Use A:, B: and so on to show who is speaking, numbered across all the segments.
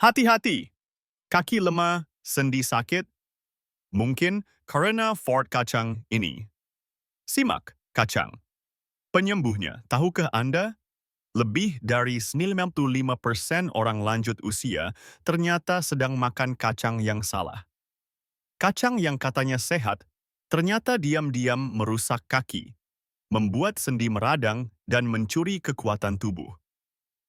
A: Hati-hati, kaki lemah, sendi sakit, mungkin karena Ford kacang ini. Simak kacang. Penyembuhnya, tahukah Anda? Lebih dari 95% orang lanjut usia ternyata sedang makan kacang yang salah. Kacang yang katanya sehat, ternyata diam-diam merusak kaki, membuat sendi meradang dan mencuri kekuatan tubuh.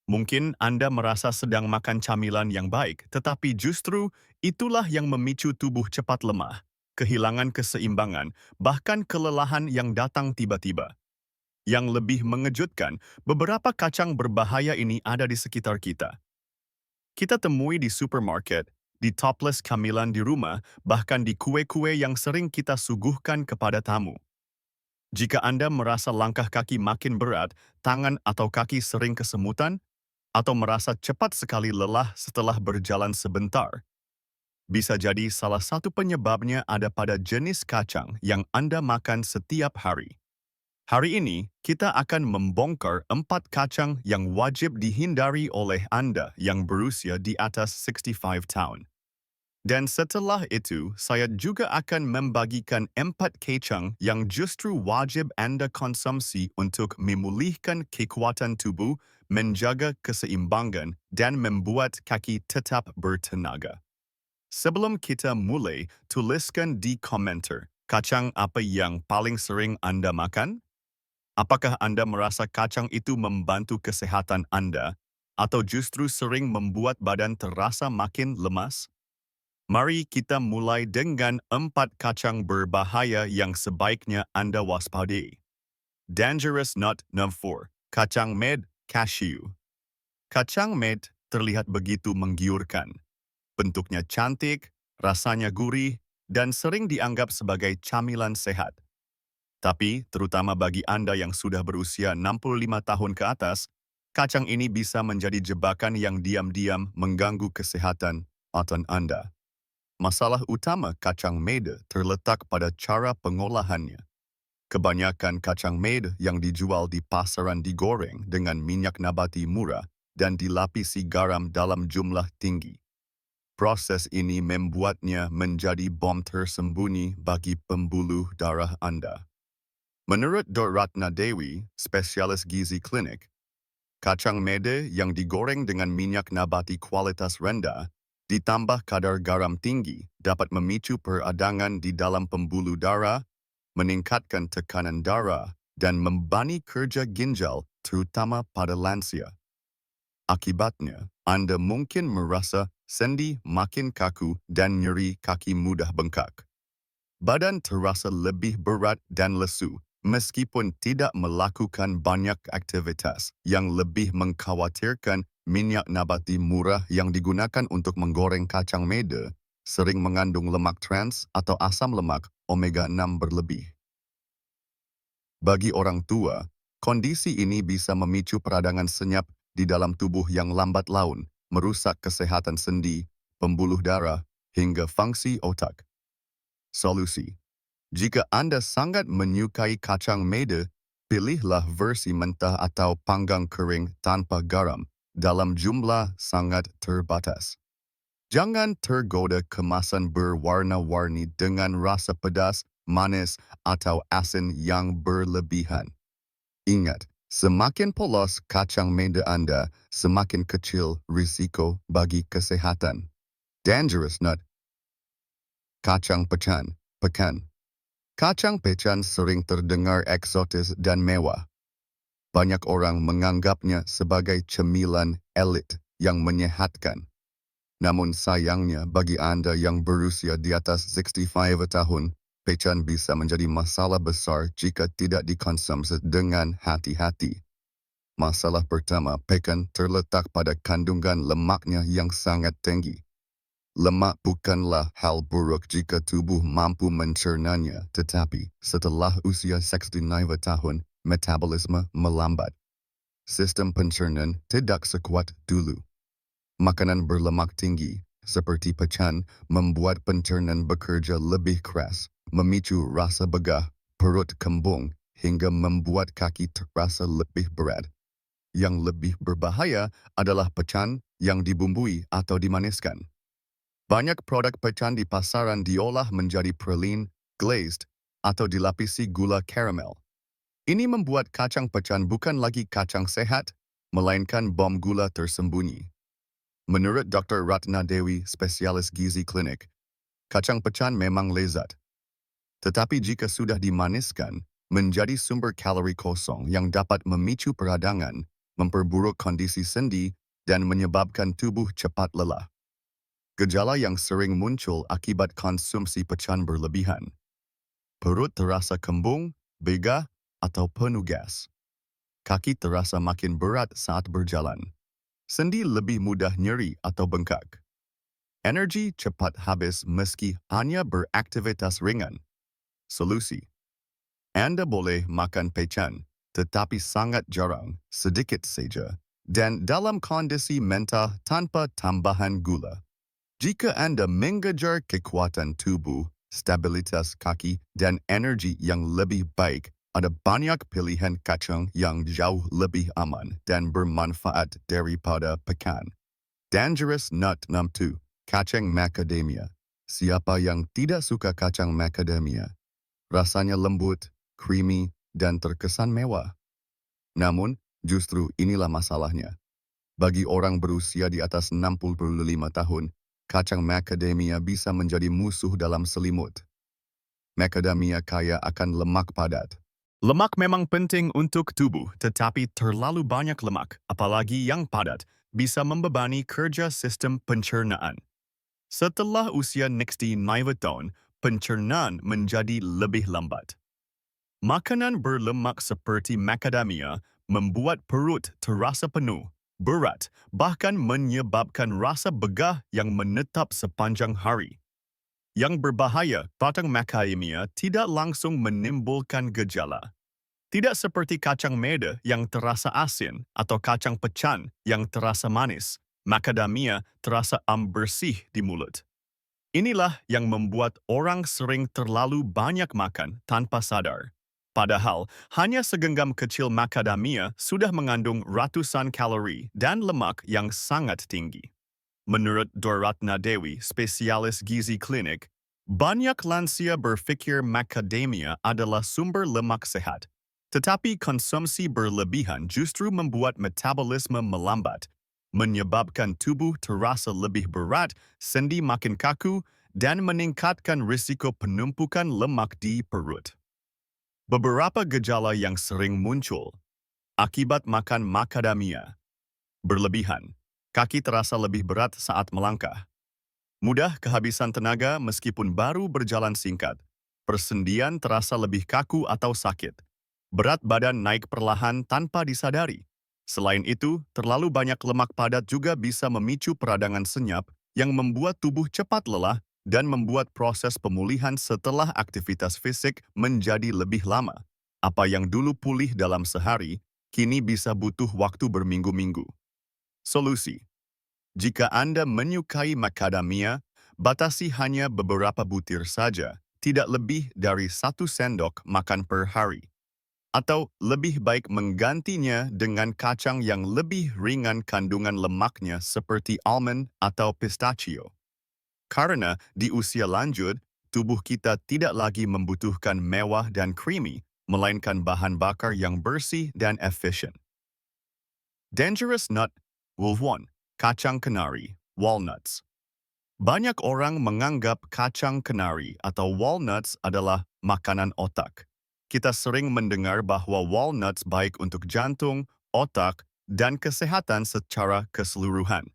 A: Mungkin Anda merasa sedang makan camilan yang baik, tetapi justru itulah yang memicu tubuh cepat lemah, kehilangan keseimbangan, bahkan kelelahan yang datang tiba-tiba. Yang lebih mengejutkan, beberapa kacang berbahaya ini ada di sekitar kita. Kita temui di supermarket, di topless camilan di rumah, bahkan di kue-kue yang sering kita suguhkan kepada tamu. Jika Anda merasa langkah kaki makin berat, tangan atau kaki sering kesemutan, atau merasa cepat sekali lelah setelah berjalan sebentar, bisa jadi salah satu penyebabnya ada pada jenis kacang yang Anda makan setiap hari. Hari ini, kita akan membongkar 4 kacang yang wajib dihindari oleh Anda yang berusia di atas 65 tahun. Dan setelah itu, saya juga akan membagikan 4 kacang yang justru wajib Anda konsumsi untuk memulihkan kekuatan tubuh, menjaga keseimbangan, dan membuat kaki tetap bertenaga. Sebelum kita mulai, tuliskan di komentar, kacang apa yang paling sering Anda makan? Apakah Anda merasa kacang itu membantu kesehatan Anda, atau justru sering membuat badan terasa makin lemas? Mari kita mulai dengan 4 kacang berbahaya yang sebaiknya Anda waspadai. Dangerous Nut No. 4. Kacang med cashew. Kacang med terlihat begitu menggiurkan. Bentuknya cantik, rasanya gurih, dan sering dianggap sebagai camilan sehat. Tapi, terutama bagi Anda yang sudah berusia 65 tahun ke atas, kacang ini bisa menjadi jebakan yang diam-diam mengganggu kesehatan otot Anda. Masalah utama kacang mede terletak pada cara pengolahannya. Kebanyakan kacang mede yang dijual di pasaran digoreng dengan minyak nabati murah dan dilapisi garam dalam jumlah tinggi. Proses ini membuatnya menjadi bom tersembunyi bagi pembuluh darah Anda. Menurut Dr. Ratna Dewi, spesialis gizi klinik, kacang mede yang digoreng dengan minyak nabati kualitas rendah ditambah kadar garam tinggi dapat memicu peradangan di dalam pembuluh darah, meningkatkan tekanan darah, dan membebani kerja ginjal terutama pada lansia. Akibatnya, Anda mungkin merasa sendi makin kaku dan nyeri kaki mudah bengkak. Badan terasa lebih berat dan lesu, meskipun tidak melakukan banyak aktivitas yang lebih mengkhawatirkan. Minyak nabati murah yang digunakan untuk menggoreng kacang mede sering mengandung lemak trans atau asam lemak omega-6 berlebih. Bagi orang tua, kondisi ini bisa memicu peradangan senyap di dalam tubuh yang lambat laun, merusak kesehatan sendi, pembuluh darah, hingga fungsi otak. Solusi: jika Anda sangat menyukai kacang mede, pilihlah versi mentah atau panggang kering tanpa garam dalam jumlah sangat terbatas. Jangan tergoda kemasan berwarna-warni dengan rasa pedas, manis, atau asin yang berlebihan. Ingat, semakin polos kacang mede Anda, semakin kecil risiko bagi kesehatan. Dangerous Nut. Kacang pecan. Kacang pecan sering terdengar eksotis dan mewah. Banyak orang menganggapnya sebagai cemilan elit yang menyehatkan. Namun sayangnya bagi Anda yang berusia di atas 65 tahun, pecan bisa menjadi masalah besar jika tidak dikonsumsi dengan hati-hati. Masalah pertama, pecan terletak pada kandungan lemaknya yang sangat tinggi. Lemak bukanlah hal buruk jika tubuh mampu mencernanya, tetapi setelah usia 65 tahun, metabolisme melambat. Sistem pencernaan tidak sekuat dulu. Makanan berlemak tinggi, seperti pecan, membuat pencernaan bekerja lebih keras, memicu rasa begah, perut kembung, hingga membuat kaki terasa lebih berat.
B: Yang lebih berbahaya adalah pecan yang dibumbui atau dimaniskan. Banyak produk pecan di pasaran diolah menjadi pralin, glazed, atau dilapisi gula karamel. Ini membuat kacang pecan bukan lagi kacang sehat, melainkan bom gula tersembunyi. Menurut Dr. Ratna Dewi, spesialis gizi klinik, kacang pecan memang lezat. Tetapi jika sudah dimaniskan, menjadi sumber kalori kosong yang dapat memicu peradangan, memperburuk kondisi sendi, dan menyebabkan tubuh cepat lelah. Gejala yang sering muncul akibat konsumsi pecan berlebihan. Perut terasa kembung, bega, atau penuh gas. Kaki terasa makin berat saat berjalan. Sendi lebih mudah nyeri atau bengkak. Energi cepat habis meski hanya beraktivitas ringan. Solusi: Anda boleh makan pecan, tetapi sangat jarang, sedikit saja, dan dalam kondisi mentah tanpa tambahan gula. Jika Anda mengejar kekuatan tubuh, stabilitas kaki, dan energi yang lebih baik, ada banyak pilihan kacang yang jauh lebih aman dan bermanfaat daripada pecan. Dangerous nut number 2, kacang macadamia. Siapa yang tidak suka kacang macadamia? Rasanya lembut, creamy, dan terkesan mewah. Namun, justru inilah masalahnya. Bagi orang berusia di atas 65 tahun, kacang macadamia bisa menjadi musuh dalam selimut. Macadamia kaya akan lemak padat.
A: Lemak memang penting untuk tubuh, tetapi terlalu banyak lemak, apalagi yang padat, bisa membebani kerja sistem pencernaan. Setelah usia 65 tahun, pencernaan menjadi lebih lambat. Makanan berlemak seperti macadamia membuat perut terasa penuh, berat, bahkan menyebabkan rasa begah yang menetap sepanjang hari. Yang berbahaya, batang macadamia tidak langsung menimbulkan gejala. Tidak seperti kacang meda yang terasa asin atau kacang pecan yang terasa manis, macadamia terasa bersih di mulut. Inilah yang membuat orang sering terlalu banyak makan tanpa sadar. Padahal, hanya segenggam kecil macadamia sudah mengandung ratusan kalori dan lemak yang sangat tinggi. Menurut Doratna Dewi, spesialis gizi klinik, banyak lansia berpikir macadamia adalah sumber lemak sehat. Tetapi konsumsi berlebihan justru membuat metabolisme melambat, menyebabkan tubuh terasa lebih berat, sendi makin kaku, dan meningkatkan risiko penumpukan lemak di perut. Beberapa gejala yang sering muncul akibat makan macadamia. Berlebihan, kaki terasa lebih berat saat melangkah. Mudah kehabisan tenaga meskipun baru berjalan singkat. Persendian terasa lebih kaku atau sakit. Berat badan naik perlahan tanpa disadari. Selain itu, terlalu banyak lemak padat juga bisa memicu peradangan senyap yang membuat tubuh cepat lelah dan membuat proses pemulihan setelah aktivitas fisik menjadi lebih lama. Apa yang dulu pulih dalam sehari, kini bisa butuh waktu berminggu-minggu. Solusi: jika Anda menyukai macadamia, batasi hanya beberapa butir saja, tidak lebih dari 1 sendok makan per hari. Atau lebih baik menggantinya dengan kacang yang lebih ringan kandungan lemaknya seperti almond atau pistachio. Karena di usia lanjut, tubuh kita tidak lagi membutuhkan mewah dan creamy, melainkan bahan bakar yang bersih dan efisien. Dangerous nut, Wolf 1, kacang kenari, walnuts. Banyak orang menganggap kacang kenari atau walnuts adalah makanan otak. Kita sering mendengar bahwa walnuts baik untuk jantung, otak, dan kesehatan secara keseluruhan.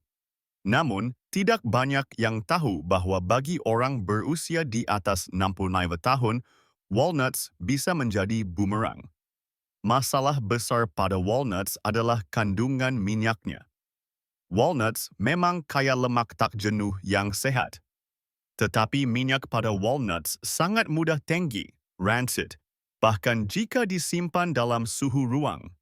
A: Namun, tidak banyak yang tahu bahwa bagi orang berusia di atas 65 tahun, walnuts bisa menjadi bumerang. Masalah besar pada walnuts adalah kandungan minyaknya. Walnuts memang kaya lemak tak jenuh yang sehat. Tetapi minyak pada walnuts sangat mudah tenggi, rancid, bahkan jika disimpan dalam suhu ruang.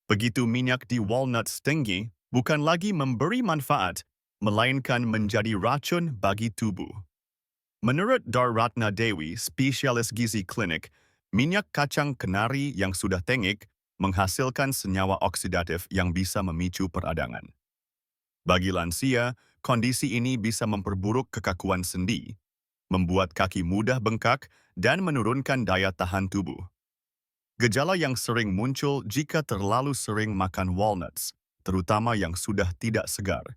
A: Begitu minyak di walnuts tinggi, bukan lagi memberi manfaat, melainkan menjadi racun bagi tubuh. Menurut Ratna Dewi, spesialis gizi klinik, minyak kacang kenari yang sudah tengik menghasilkan senyawa oksidatif yang bisa memicu peradangan. Bagi lansia, kondisi ini bisa memperburuk kekakuan sendi, membuat kaki mudah bengkak, dan menurunkan daya tahan tubuh. Gejala yang sering muncul jika terlalu sering makan walnuts, terutama yang sudah tidak segar.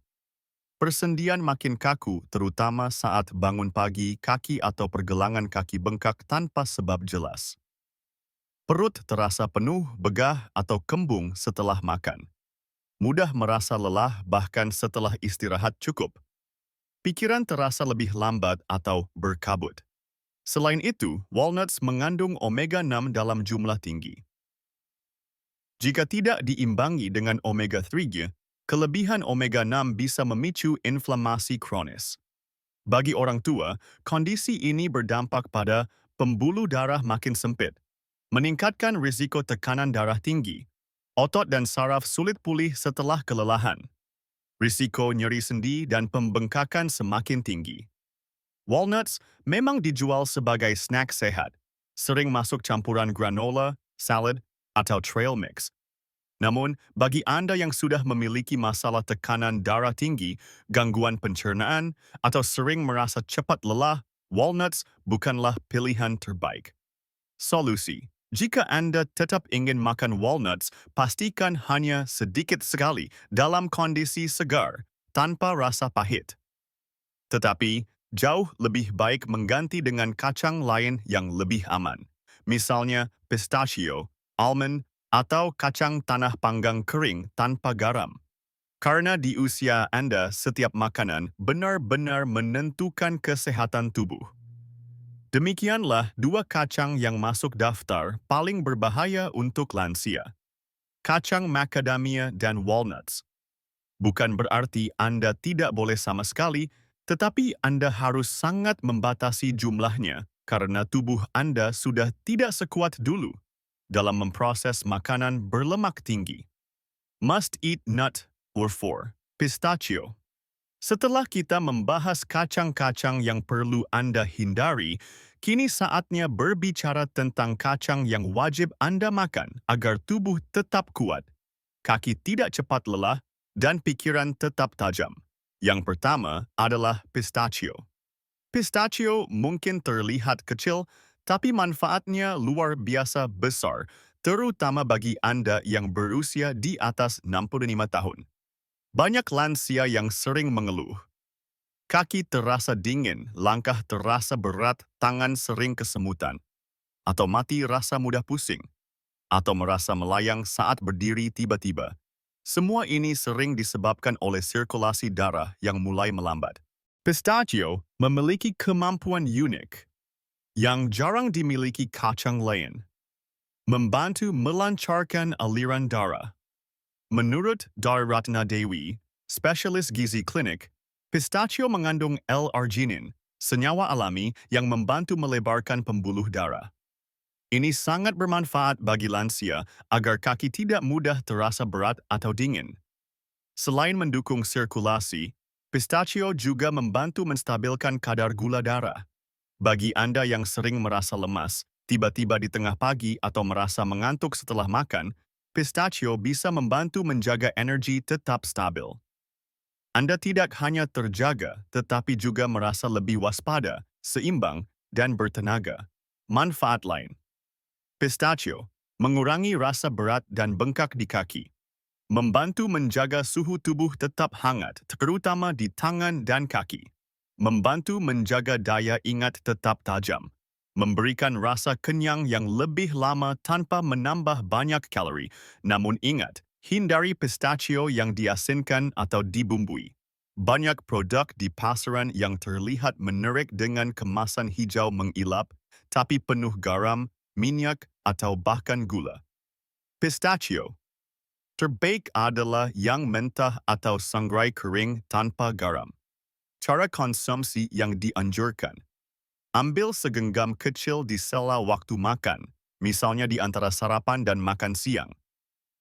A: Persendian makin kaku, terutama saat bangun pagi, kaki atau pergelangan kaki bengkak tanpa sebab jelas. Perut terasa penuh, begah, atau kembung setelah makan. Mudah merasa lelah bahkan setelah istirahat cukup. Pikiran terasa lebih lambat atau berkabut. Selain itu, walnuts mengandung omega-6 dalam jumlah tinggi. Jika tidak diimbangi dengan omega-3, kelebihan omega-6 bisa memicu inflamasi kronis. Bagi orang tua, kondisi ini berdampak pada pembuluh darah makin sempit, meningkatkan risiko tekanan darah tinggi, otot dan saraf sulit pulih setelah kelelahan, risiko nyeri sendi dan pembengkakan semakin tinggi. Walnuts memang dijual sebagai snack sehat, sering masuk campuran granola, salad, atau trail mix. Namun, bagi Anda yang sudah memiliki masalah tekanan darah tinggi, gangguan pencernaan, atau sering merasa cepat lelah, walnuts bukanlah pilihan terbaik. Solusi: jika Anda tetap ingin makan walnuts, pastikan hanya sedikit sekali dalam kondisi segar, tanpa rasa pahit. Tetapi, jauh lebih baik mengganti dengan kacang lain yang lebih aman. Misalnya pistachio, almond, atau kacang tanah panggang kering tanpa garam. Karena di usia Anda, setiap makanan benar-benar menentukan kesehatan tubuh. Demikianlah dua kacang yang masuk daftar paling berbahaya untuk lansia. Kacang macadamia dan walnuts. Bukan berarti Anda tidak boleh sama sekali, tetapi Anda harus sangat membatasi jumlahnya karena tubuh Anda sudah tidak sekuat dulu dalam memproses makanan berlemak tinggi. Must-eat nut or 4. Pistachio. Setelah kita membahas kacang-kacang yang perlu Anda hindari, kini saatnya berbicara tentang kacang yang wajib Anda makan agar tubuh tetap kuat, kaki tidak cepat lelah, dan pikiran tetap tajam. Yang pertama adalah pistachio. Pistachio mungkin terlihat kecil, tapi manfaatnya luar biasa besar, terutama bagi Anda yang berusia di atas 65 tahun. Banyak lansia yang sering mengeluh. Kaki terasa dingin, langkah terasa berat, tangan sering kesemutan, atau mati rasa mudah pusing, atau merasa melayang saat berdiri tiba-tiba. Semua ini sering disebabkan oleh sirkulasi darah yang mulai melambat. Pistachio memiliki kemampuan unik yang jarang dimiliki kacang lain, membantu melancarkan aliran darah. Menurut Ratna Dewi, spesialis gizi klinik, pistachio mengandung L-arginin, senyawa alami yang membantu melebarkan pembuluh darah. Ini sangat bermanfaat bagi lansia agar kaki tidak mudah terasa berat atau dingin. Selain mendukung sirkulasi, pistachio juga membantu menstabilkan kadar gula darah. Bagi Anda yang sering merasa lemas, tiba-tiba di tengah pagi atau merasa mengantuk setelah makan, pistachio bisa membantu menjaga energi tetap stabil. Anda tidak hanya terjaga, tetapi juga merasa lebih waspada, seimbang, dan bertenaga. Manfaat lain. Pistachio mengurangi rasa berat dan bengkak di kaki. Membantu menjaga suhu tubuh tetap hangat, terutama di tangan dan kaki. Membantu menjaga daya ingat tetap tajam. Memberikan rasa kenyang yang lebih lama tanpa menambah banyak kalori. Namun ingat, hindari pistachio yang diasinkan atau dibumbui. Banyak produk di pasaran yang terlihat menarik dengan kemasan hijau mengilap, tapi penuh garam, minyak, atau bahkan gula. Pistachio terbaik adalah yang mentah atau sangrai kering tanpa garam. Cara konsumsi yang dianjurkan. Ambil segenggam kecil di sela waktu makan, misalnya di antara sarapan dan makan siang.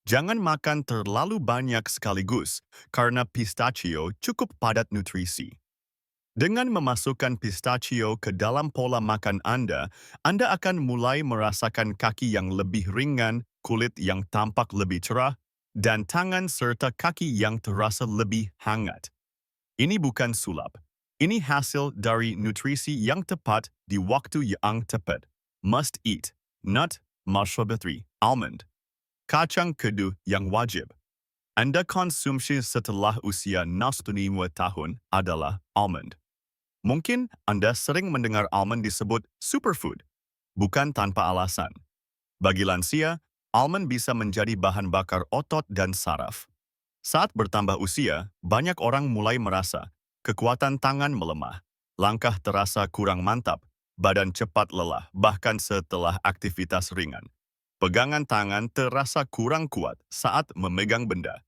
A: Jangan makan terlalu banyak sekaligus, karena pistachio cukup padat nutrisi. Dengan memasukkan pistachio ke dalam pola makan Anda akan mulai merasakan kaki yang lebih ringan, kulit yang tampak lebih cerah, dan tangan serta kaki yang terasa lebih hangat. Ini bukan sulap. Ini hasil dari nutrisi yang tepat di waktu yang tepat. Must eat. Nut, Mashrabatri, almond. Kacang kedu yang wajib. Anda konsumsi setelah usia 65 tahun adalah almond. Mungkin Anda sering mendengar almond disebut superfood, bukan tanpa alasan. Bagi lansia, almond bisa menjadi bahan bakar otot dan saraf. Saat bertambah usia, banyak orang mulai merasa kekuatan tangan melemah, langkah terasa kurang mantap, badan cepat lelah, bahkan setelah aktivitas ringan. Pegangan tangan terasa kurang kuat saat memegang benda.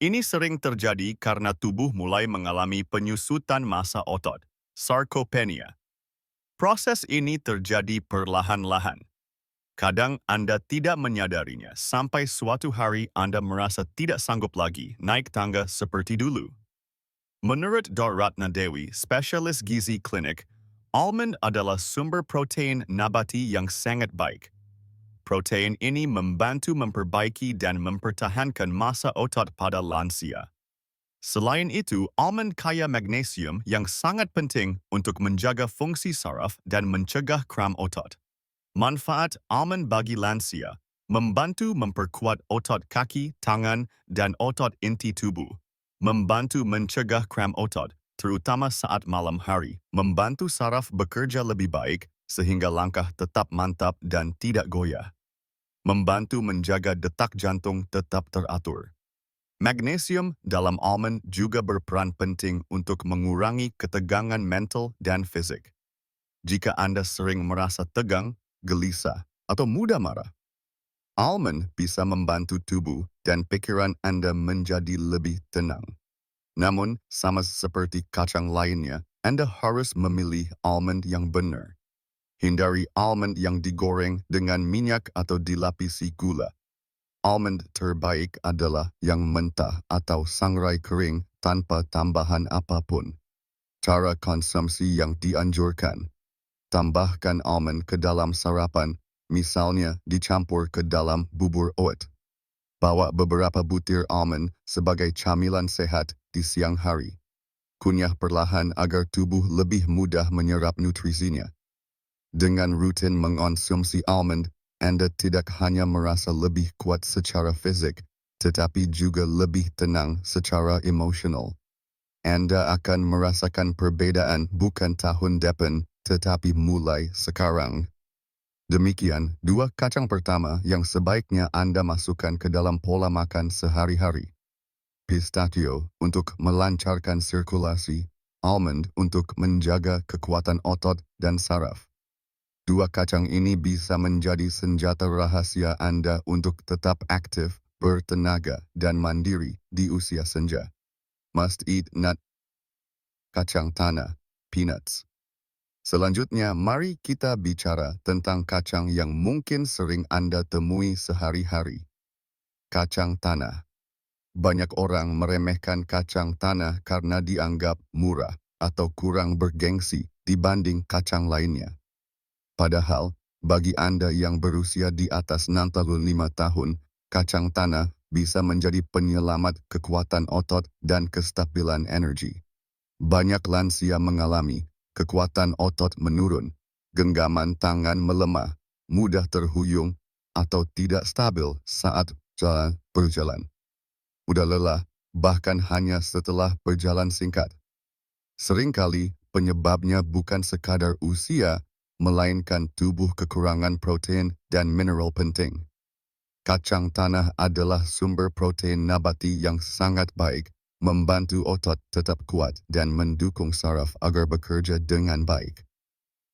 A: Ini sering terjadi karena tubuh mulai mengalami penyusutan massa otot, sarkopenia. Proses ini terjadi perlahan-lahan. Kadang Anda tidak menyadarinya sampai suatu hari Anda merasa tidak sanggup lagi naik tangga seperti dulu. Menurut Dr. Ratna Dewi, spesialis gizi klinik, almond adalah sumber protein nabati yang sangat baik. Protein ini membantu memperbaiki dan mempertahankan massa otot pada lansia. Selain itu, almond kaya magnesium yang sangat penting untuk menjaga fungsi saraf dan mencegah kram otot. Manfaat almond bagi lansia membantu memperkuat otot kaki, tangan, dan otot inti tubuh. Membantu mencegah kram otot, terutama saat malam hari. Membantu saraf bekerja lebih baik sehingga langkah tetap mantap dan tidak goyah. Membantu menjaga detak jantung tetap teratur. Magnesium dalam almond juga berperan penting untuk mengurangi ketegangan mental dan fisik. Jika Anda sering merasa tegang, gelisah, atau mudah marah, almond bisa membantu tubuh dan pikiran Anda menjadi lebih tenang. Namun, sama seperti kacang lainnya, Anda harus memilih almond yang benar. Hindari almond yang digoreng dengan minyak atau dilapisi gula. Almond terbaik adalah yang mentah atau sangrai kering tanpa tambahan apapun. Cara konsumsi yang dianjurkan. Tambahkan almond ke dalam sarapan, misalnya dicampur ke dalam bubur oat. Bawa beberapa butir almond sebagai camilan sehat di siang hari. Kunyah perlahan agar tubuh lebih mudah menyerap nutrisinya. Dengan rutin mengonsumsi almond, Anda tidak hanya merasa lebih kuat secara fisik, tetapi juga lebih tenang secara emosional. Anda akan merasakan perbedaan bukan tahun depan, tetapi mulai sekarang. Demikian, 2 kacang pertama yang sebaiknya Anda masukkan ke dalam pola makan sehari-hari. Pistachio untuk melancarkan sirkulasi, almond untuk menjaga kekuatan otot dan saraf. 2 kacang ini bisa menjadi senjata rahasia Anda untuk tetap aktif, bertenaga, dan mandiri di usia senja. Must eat nut. Kacang tanah, peanuts. Selanjutnya, mari kita bicara tentang kacang yang mungkin sering Anda temui sehari-hari. Kacang tanah. Banyak orang meremehkan kacang tanah karena dianggap murah atau kurang bergengsi dibanding kacang lainnya. Padahal, bagi Anda yang berusia di atas 65 tahun, kacang tanah bisa menjadi penyelamat kekuatan otot dan kestabilan energi. Banyak lansia mengalami kekuatan otot menurun, genggaman tangan melemah, mudah terhuyung, atau tidak stabil saat berjalan. Mudah lelah, bahkan hanya setelah berjalan singkat. Seringkali penyebabnya bukan sekadar usia, melainkan tubuh kekurangan protein dan mineral penting. Kacang tanah adalah sumber protein nabati yang sangat baik, membantu otot tetap kuat dan mendukung saraf agar bekerja dengan baik.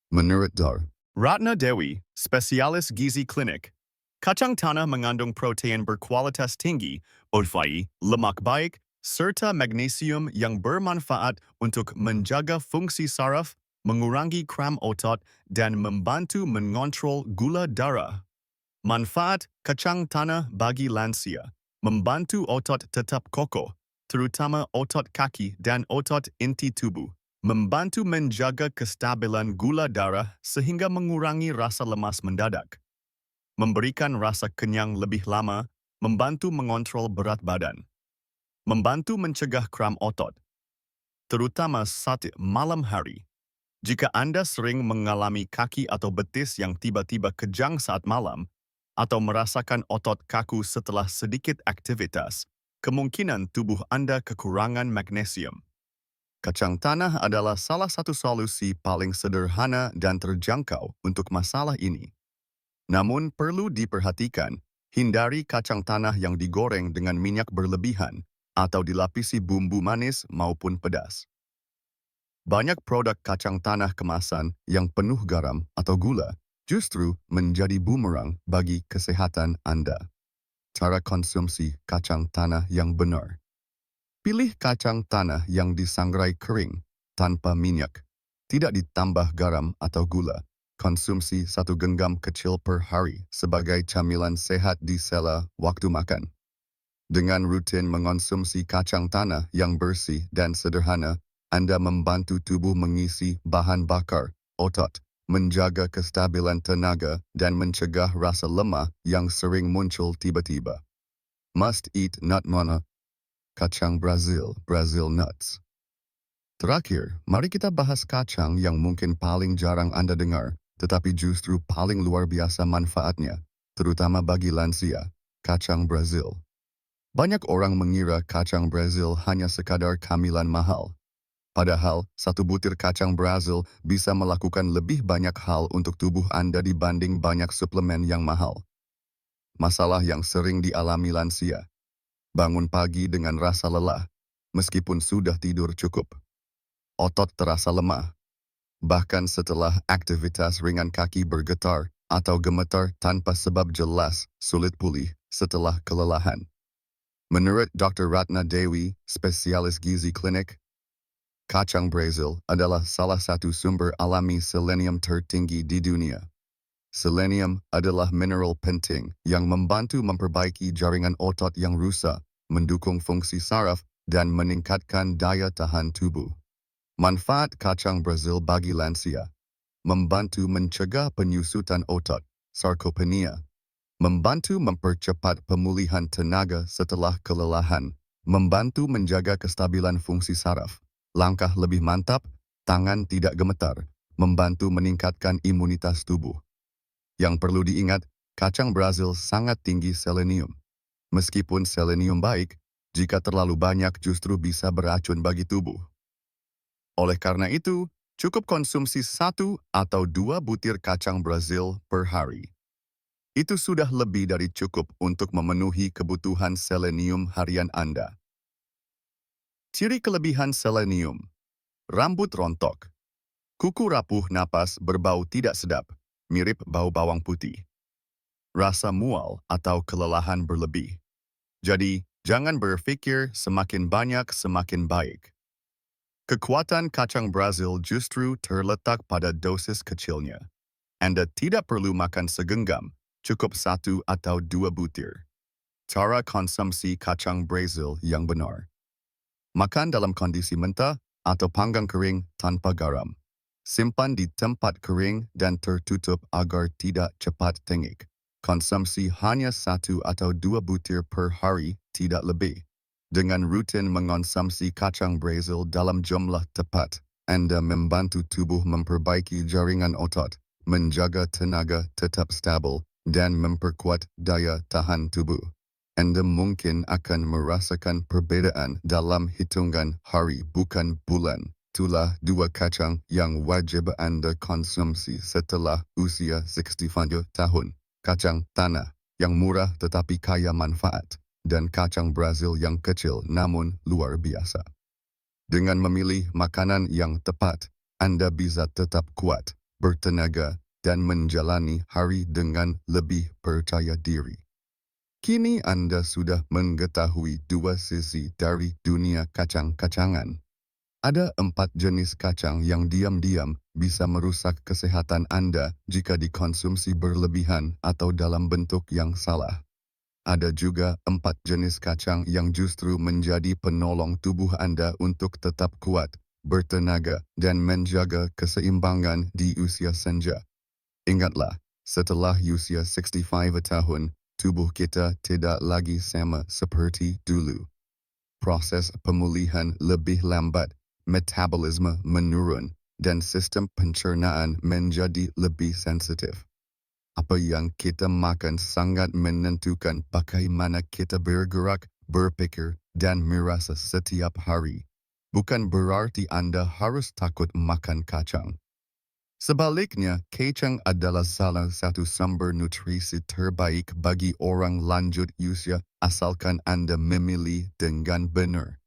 A: Menurut Dr. Ratna Dewi, spesialis gizi klinik, kacang tanah mengandung protein berkualitas tinggi, OFI, lemak baik, serta magnesium yang bermanfaat untuk menjaga fungsi saraf, mengurangi kram otot, dan membantu mengontrol gula darah. Manfaat kacang tanah bagi lansia, membantu otot tetap kokoh, terutama otot kaki dan otot inti tubuh. Membantu menjaga kestabilan gula darah sehingga mengurangi rasa lemas mendadak. memberikan rasa kenyang lebih lama, membantu mengontrol berat badan, membantu mencegah kram otot, terutama saat malam hari. Jika Anda sering mengalami kaki atau betis yang tiba-tiba kejang saat malam, atau merasakan otot kaku setelah sedikit aktivitas, kemungkinan tubuh Anda kekurangan magnesium. Kacang tanah adalah salah satu solusi paling sederhana dan terjangkau untuk masalah ini. Namun perlu diperhatikan, hindari kacang tanah yang digoreng dengan minyak berlebihan atau dilapisi bumbu manis maupun pedas. Banyak produk kacang tanah kemasan yang penuh garam atau gula justru menjadi bumerang bagi kesehatan Anda. Cara konsumsi kacang tanah yang benar. Pilih kacang tanah yang disangrai kering, tanpa minyak, tidak ditambah garam atau gula. Konsumsi 1 genggam kecil per hari sebagai camilan sehat di sela waktu makan. Dengan rutin mengonsumsi kacang tanah yang bersih dan sederhana, Anda membantu tubuh mengisi bahan bakar, otot, menjaga kestabilan tenaga, dan mencegah rasa lemah yang sering muncul tiba-tiba. Must eat nut mana? Kacang Brazil, Brazil nuts. Terakhir, mari kita bahas kacang yang mungkin paling jarang Anda dengar, tetapi justru paling luar biasa manfaatnya, terutama bagi lansia, kacang Brazil. Banyak orang mengira kacang Brazil hanya sekadar camilan mahal. Padahal, 1 butir kacang Brazil bisa melakukan lebih banyak hal untuk tubuh Anda dibanding banyak suplemen yang mahal. Masalah yang sering dialami lansia. Bangun pagi dengan rasa lelah, meskipun sudah tidur cukup. Otot terasa lemah. Bahkan setelah aktivitas ringan kaki bergetar atau gemetar tanpa sebab jelas, sulit pulih setelah kelelahan. Menurut Dr. Ratna Dewi, spesialis gizi klinik, kacang Brazil adalah salah satu sumber alami selenium tertinggi di dunia. Selenium adalah mineral penting yang membantu memperbaiki jaringan otot yang rusak, mendukung fungsi saraf, dan meningkatkan daya tahan tubuh. Manfaat kacang Brazil bagi lansia: membantu mencegah penyusutan otot, sarkopenia, membantu mempercepat pemulihan tenaga setelah kelelahan, membantu menjaga kestabilan fungsi saraf, langkah lebih mantap, tangan tidak gemetar, membantu meningkatkan imunitas tubuh. Yang perlu diingat, kacang Brazil sangat tinggi selenium. Meskipun selenium baik, jika terlalu banyak justru bisa beracun bagi tubuh. Oleh karena itu, cukup konsumsi 1 atau 2 butir kacang Brazil per hari. Itu sudah lebih dari cukup untuk memenuhi kebutuhan selenium harian Anda. Ciri kelebihan selenium: rambut rontok, kuku rapuh, napas berbau tidak sedap, mirip bau bawang putih, rasa mual atau kelelahan berlebih. Jadi, jangan berpikir semakin banyak semakin baik. Kekuatan kacang Brazil justru terletak pada dosis kecilnya. Anda tidak perlu makan segenggam, cukup 1 atau 2 butir. Cara konsumsi kacang Brazil yang benar. Makan dalam kondisi mentah atau panggang kering tanpa garam. Simpan di tempat kering dan tertutup agar tidak cepat tengik. Konsumsi hanya 1 atau 2 butir per hari, tidak lebih. Dengan rutin mengonsumsi kacang Brazil dalam jumlah tepat, Anda membantu tubuh memperbaiki jaringan otot, menjaga tenaga tetap stabil, dan memperkuat daya tahan tubuh. Anda mungkin akan merasakan perbedaan dalam hitungan hari bukan bulan. Itulah 2 kacang yang wajib Anda konsumsi setelah usia 65 tahun. Kacang tanah yang murah tetapi kaya manfaat, dan kacang Brazil yang kecil namun luar biasa. Dengan memilih makanan yang tepat, Anda bisa tetap kuat, bertenaga, dan menjalani hari dengan lebih percaya diri. Kini Anda sudah mengetahui 2 sisi dari dunia kacang-kacangan. Ada 4 jenis kacang yang diam-diam bisa merusak kesehatan Anda jika dikonsumsi berlebihan atau dalam bentuk yang salah. Ada juga 4 jenis kacang yang justru menjadi penolong tubuh Anda untuk tetap kuat, bertenaga, dan menjaga keseimbangan di usia senja. Ingatlah,
B: Setelah usia 65 tahun, tubuh kita tidak lagi sama seperti dulu. Proses pemulihan lebih lambat, metabolisme menurun, dan sistem pencernaan menjadi lebih sensitif. Apa yang kita makan sangat menentukan bagaimana kita bergerak, berpikir, dan merasa setiap hari. Bukan berarti Anda harus takut makan kacang. Sebaliknya, kacang adalah salah satu sumber nutrisi terbaik bagi orang lanjut usia asalkan Anda memilih dengan benar.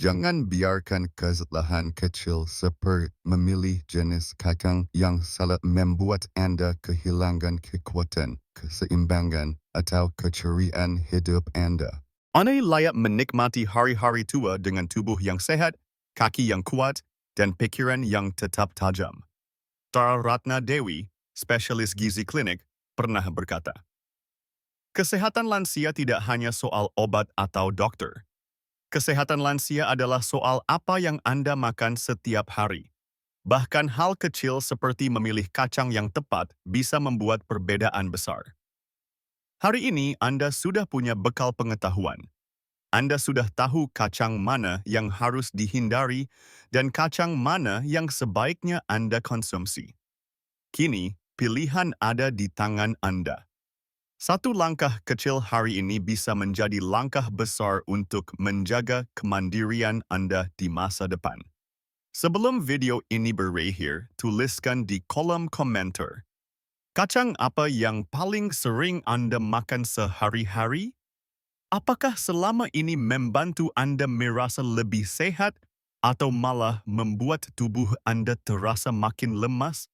B: Jangan biarkan kesalahan kecil seperti memilih jenis kacang yang salah membuat Anda kehilangan kekuatan, keseimbangan, atau keceriaan hidup Anda.
A: Anda layak menikmati hari-hari tua dengan tubuh yang sehat, kaki yang kuat, dan pikiran yang tetap tajam. Tara Ratna Dewi, spesialis gizi klinik, pernah berkata, "Kesehatan lansia tidak hanya soal obat atau dokter. Kesehatan lansia adalah soal apa yang Anda makan setiap hari. Bahkan hal kecil seperti memilih kacang yang tepat bisa membuat perbedaan besar." Hari ini Anda sudah punya bekal pengetahuan. Anda sudah tahu kacang mana yang harus dihindari dan kacang mana yang sebaiknya Anda konsumsi. Kini, pilihan ada di tangan Anda. Satu langkah kecil hari ini bisa menjadi langkah besar untuk menjaga kemandirian Anda di masa depan. Sebelum video ini berakhir, tuliskan di kolom komentar. Kacang apa yang paling sering Anda makan sehari-hari? Apakah selama ini membantu Anda merasa lebih sehat atau malah membuat tubuh Anda terasa makin lemas?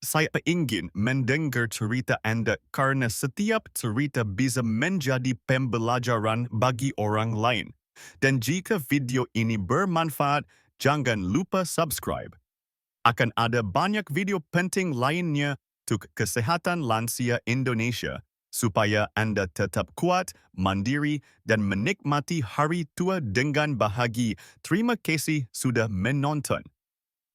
A: Saya ingin mendengar cerita Anda karena setiap cerita bisa menjadi pembelajaran bagi orang lain. Dan jika video ini bermanfaat, jangan lupa subscribe. Akan ada banyak video penting lainnya untuk kesehatan lansia Indonesia supaya Anda tetap kuat, mandiri, dan menikmati hari tua dengan bahagia. Terima kasih sudah menonton.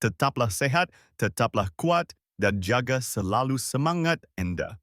A: Tetaplah sehat, tetaplah kuat, dan jaga selalu semangat Anda.